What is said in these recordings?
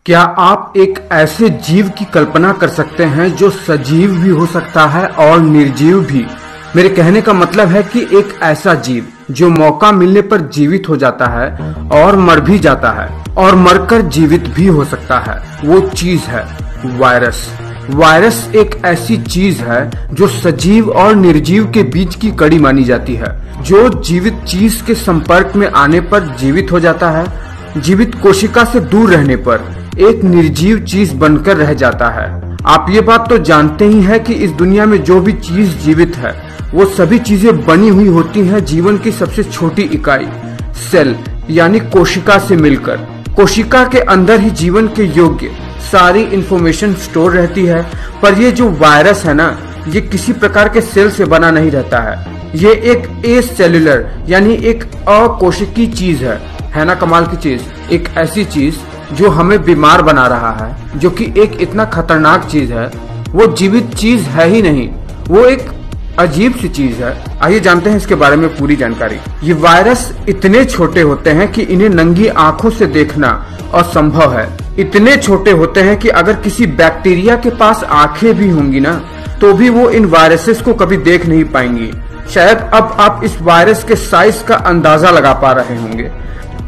क्या आप एक ऐसे जीव की कल्पना कर सकते हैं जो सजीव भी हो सकता है और निर्जीव भी। मेरे कहने का मतलब है कि एक ऐसा जीव जो मौका मिलने पर जीवित हो जाता है और मर भी जाता है और मरकर जीवित भी हो सकता है। वो चीज है वायरस। वायरस एक ऐसी चीज है जो सजीव और निर्जीव के बीच की कड़ी मानी जाती है, जो जीवित चीज के संपर्क में आने पर जीवित हो जाता है, जीवित कोशिका से दूर रहने पर एक निर्जीव चीज बनकर रह जाता है। आप ये बात तो जानते ही हैं कि इस दुनिया में जो भी चीज जीवित है वो सभी चीजें बनी हुई होती हैं जीवन की सबसे छोटी इकाई सेल यानी कोशिका से मिलकर। कोशिका के अंदर ही जीवन के योग्य सारी इंफॉर्मेशन स्टोर रहती है, पर ये जो वायरस है ना, ये किसी प्रकार के सेल से बना नहीं रहता है। ये एक एसेल्युलर यानी एक अकोशिकीय चीज है ना कमाल की चीज। एक ऐसी चीज जो हमें बीमार बना रहा है, जो कि एक इतना खतरनाक चीज है। वो जीवित चीज है ही नहीं, वो एक अजीब सी चीज है। आइए जानते हैं इसके बारे में पूरी जानकारी। ये वायरस इतने छोटे होते हैं कि इन्हें नंगी आंखों से देखना असंभव है। इतने छोटे होते हैं कि अगर किसी बैक्टीरिया के पास आंखें भी होंगी ना, तो भी वो इन वायरसेस को कभी देख नहीं पाएंगी। शायद अब आप इस वायरस के साइज का अंदाजा लगा पा रहे होंगे।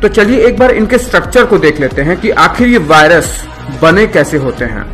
तो चलिए एक बार इनके स्ट्रक्चर को देख लेते हैं कि आखिर ये वायरस बने कैसे होते हैं।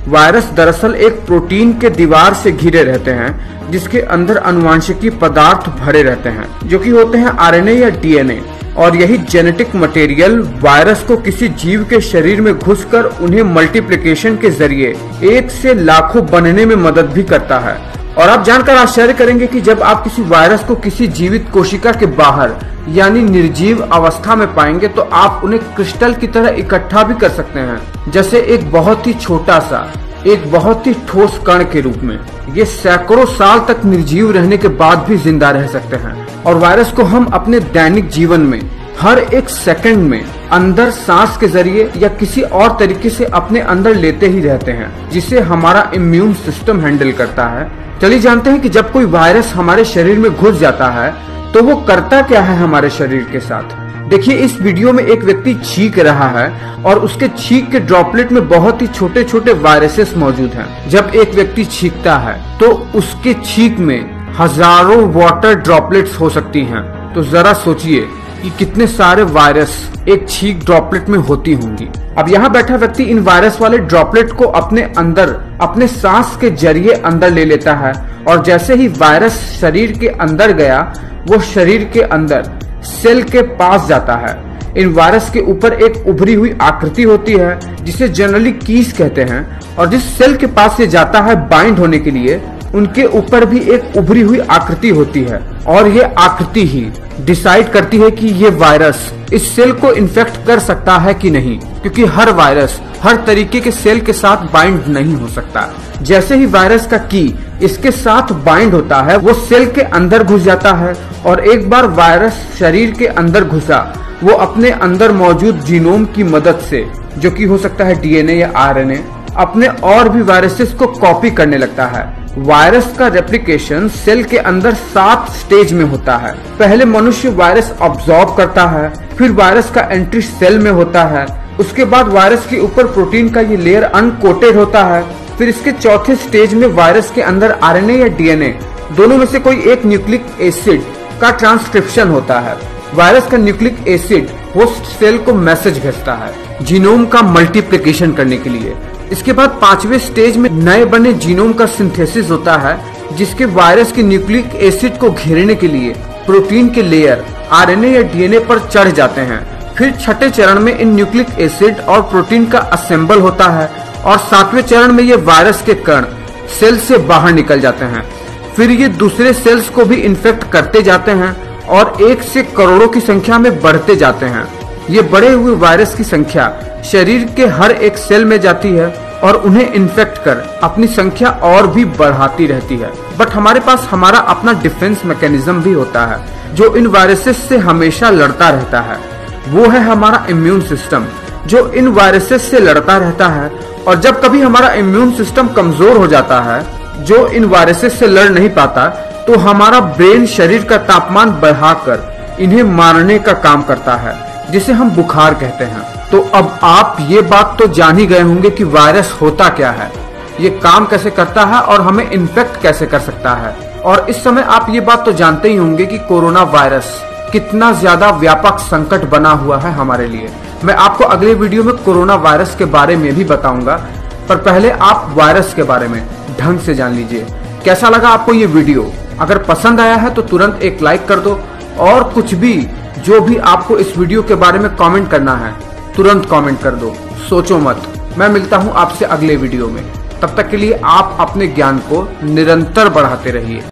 वायरस दरअसल एक प्रोटीन के दीवार से घिरे रहते हैं, जिसके अंदर अनुवांशिकी पदार्थ भरे रहते हैं, जो कि होते हैं आरएनए या डीएनए। और यही जेनेटिक मटेरियल वायरस को किसी जीव के शरीर में घुसकर उन्हें मल्टीप्लिकेशन के जरिए एक से लाखों बनने में मदद भी करता है। और आप जानकर आश्चर्य करेंगे कि जब आप किसी वायरस को किसी जीवित कोशिका के बाहर यानी निर्जीव अवस्था में पाएंगे, तो आप उन्हें क्रिस्टल की तरह इकट्ठा भी कर सकते हैं, जैसे एक बहुत ही छोटा सा, एक बहुत ही ठोस कण के रूप में। ये सैकड़ों साल तक निर्जीव रहने के बाद भी जिंदा रह सकते हैं। और वायरस को हम अपने दैनिक जीवन में हर एक सेकंड में अंदर सांस के जरिए या किसी और तरीके से अपने अंदर लेते ही रहते हैं, जिसे हमारा इम्यून सिस्टम हैंडल करता है। चलिए जानते हैं कि जब कोई वायरस हमारे शरीर में घुस जाता है तो वो करता क्या है हमारे शरीर के साथ। देखिए इस वीडियो में एक व्यक्ति छींक रहा है और उसके छींक के ड्रॉपलेट में बहुत ही छोटे छोटे वायरसेस मौजूद हैं। जब एक व्यक्ति छींकता है तो उसके छींक में हजारों वाटर ड्रॉपलेट्स हो सकती हैं। तो जरा सोचिए कि कितने सारे वायरस एक छींक ड्रॉपलेट में होती होंगी। अब यहाँ बैठा व्यक्ति इन वायरस वाले ड्रॉपलेट को अपने अंदर अपने सांस के जरिए अंदर ले लेता है, और जैसे ही वायरस शरीर के अंदर गया, वो शरीर के अंदर सेल के पास जाता है। इन वायरस के ऊपर एक उभरी हुई आकृति होती है, जिसे जनरली कीस कहते हैं, और जिस सेल के पास ये जाता है बाइंड होने के लिए, उनके ऊपर भी एक उभरी हुई आकृति होती है। और ये आकृति ही डिसाइड करती है कि ये वायरस इस सेल को इन्फेक्ट कर सकता है कि नहीं, क्योंकि हर वायरस हर तरीके के सेल के साथ बाइंड नहीं हो सकता। जैसे ही वायरस का की इसके साथ बाइंड होता है, वो सेल के अंदर घुस जाता है, और एक बार वायरस शरीर के अंदर घुसा, वो अपने अंदर मौजूद जीनोम की मदद से, जो कि हो सकता है डीएनए या आरएनए, अपने और भी वायरसेस को कॉपी करने लगता है। वायरस का रेप्लिकेशन सेल के अंदर 7 स्टेज में होता है। पहले मनुष्य वायरस ऑब्जॉर्ब करता है, फिर वायरस का एंट्री सेल में होता है, उसके बाद वायरस के ऊपर प्रोटीन का ये लेयर अनकोटेड होता है, फिर इसके चौथे स्टेज में वायरस के अंदर आरएनए या डीएनए दोनों में से कोई एक न्यूक्लिक एसिड का ट्रांसक्रिप्शन होता है। वायरस का न्यूक्लिक एसिड होस्ट सेल को मैसेज भेजता है जीनोम का मल्टीप्लिकेशन करने के लिए। इसके बाद 5वें स्टेज में नए बने जीनोम का सिंथेसिस होता है, जिसके वायरस के न्यूक्लिक एसिड को घेरने के लिए प्रोटीन के लेयर आरएनए या डीएनए पर चढ़ जाते हैं। फिर छठे चरण में इन न्यूक्लिक एसिड और प्रोटीन का असेंबल होता है, और 7वें चरण में ये वायरस के कण सेल से बाहर निकल जाते हैं। फिर ये दूसरे सेल्स को भी इन्फेक्ट करते जाते हैं और 1 से करोड़ों की संख्या में बढ़ते जाते हैं। ये बढ़े हुए वायरस की संख्या शरीर के हर एक सेल में जाती है और उन्हें इन्फेक्ट कर अपनी संख्या और भी बढ़ाती रहती है। बट हमारे पास हमारा अपना डिफेंस मैकेनिज्म भी होता है, जो इन वायरसेस से हमेशा लड़ता रहता है। वो है हमारा इम्यून सिस्टम, जो इन वायरसेस से लड़ता रहता है। और जब कभी हमारा इम्यून सिस्टम कमजोर हो जाता है, जो इन वायरसेस से लड़ नहीं पाता, तो हमारा ब्रेन शरीर का तापमान बढ़ाकर इन्हें मारने का काम करता है, जिसे हम बुखार कहते हैं। तो अब आप ये बात तो जान ही गए होंगे कि वायरस होता क्या है, ये काम कैसे करता है और हमें इन्फेक्ट कैसे कर सकता है। और इस समय आप ये बात तो जानते ही होंगे कि कोरोना वायरस कितना ज्यादा व्यापक संकट बना हुआ है हमारे लिए। मैं आपको अगले वीडियो में कोरोना वायरस के बारे में भी बताऊंगा, पर पहले आप वायरस के बारे में ढंग से जान लीजिए। कैसा लगा आपको ये वीडियो? अगर पसंद आया है तो तुरंत एक लाइक कर दो, और कुछ भी जो भी आपको इस वीडियो के बारे में कमेंट करना है तुरंत कमेंट कर दो, सोचो मत। मैं मिलता हूं आपसे अगले वीडियो में, तब तक के लिए आप अपने ज्ञान को निरंतर बढ़ाते रहिए।